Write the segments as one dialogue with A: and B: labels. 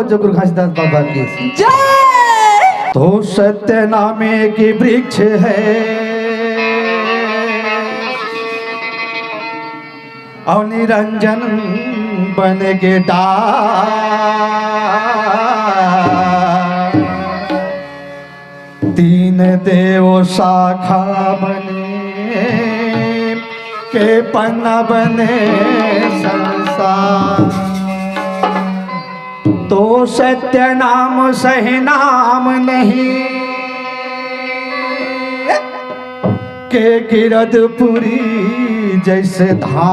A: पूज्य गुरु घासीदास बाबा की
B: जय।
A: तो सत्य नामे की वृक्ष है और निरंजन बन के तीन देव शाखा बने के पन्ना बने संसार। तो सत्य नाम सही नाम नहीं के गिरधपुरी जैसे धाम,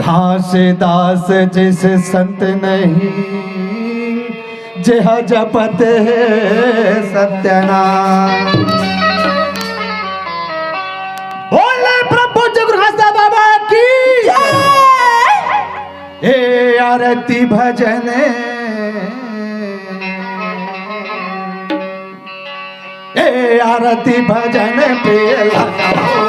A: घास दास जैसे संत नहीं जेह जपत है सत्यनाम। बोले प्रभु गुरु घासीदास बाबा की हे आरती भजन हे आरती भजन प्रिय लगाओ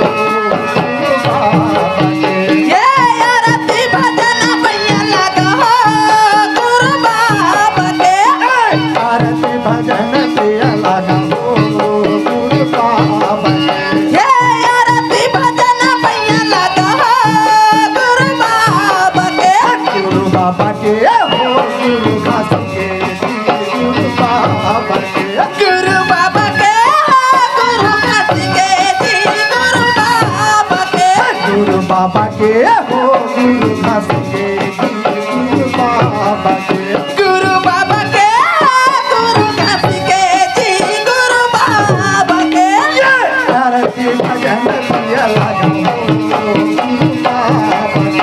A: बाबा के हो गुरु घास के गुरु बाबा के
B: गुरु बाबा के गुरु घास के जी गुरु बाबा के
A: आरती भजन प्रिय लगाओ गुरु बाबा के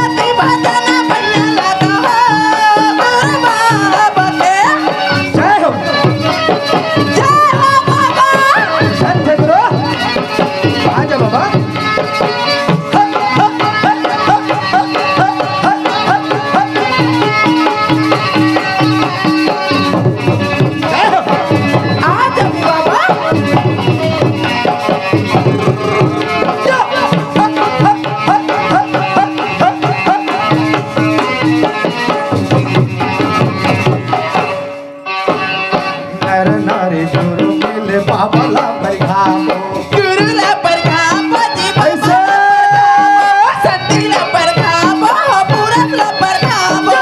B: आरती भजन प्रिय लगाओ गुरु बाबा के।
A: जय हो
B: बाबा
A: संत गुरु आजा बाबा बाबला परघामो
B: गुरु ला परघामो जी पैसे सती ला परघामो पुरख ला परघामो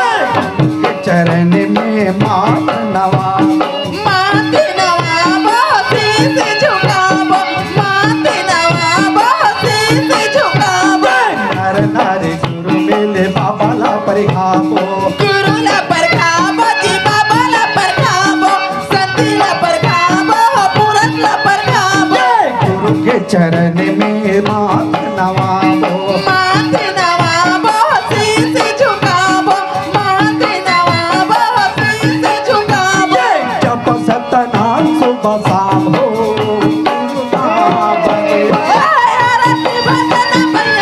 A: चरण में मात नवाबो
B: मात नवाबो शीश झुकाबो मात नवाबो शीश झुकाबो
A: नर नारी गुरु मिले बाबला परघामो
B: गुरु ला परघामो जी बाबला परघामो सती ला परघामो पुरख ला परघामो
A: गुरु के चरण में मात नवाबो
B: मात नवाबो शीश झुकाबो मात नवाबो शीश झुकाबो
A: जप सतनाम सुबह शाम हो गुरु बाबा के
B: आरती भजन प्रिय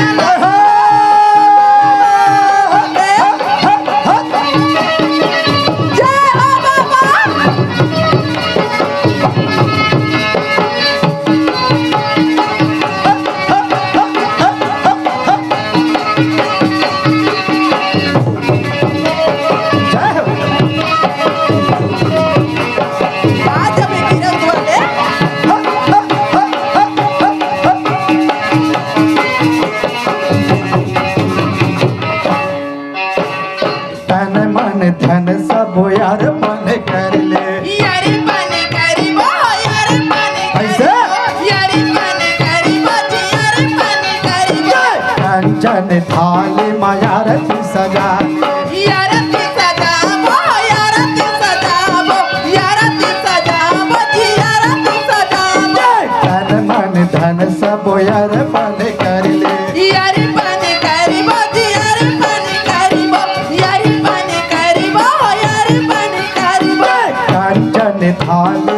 B: जय हो बाबा।
A: जय हो
B: आज अभी गिरत वाले
A: तन मन धन सब यार मन कर ले
B: यारी पानी करीबो यारी पानी
A: ऐसे?
B: यारी पानी करीबो जी यारी पानी करीबो
A: कंचन थाली माया रति सजा
B: यारती सजाबो यारती सजाबो यारती सजाबो जी यारती सजाबो
A: तन मन धन सब यार मन कर ले
B: यारी पानी करीबो जी यारी पानी करीबो यारी पानी करीबो यारी पानी करीबो
A: कंचन थाली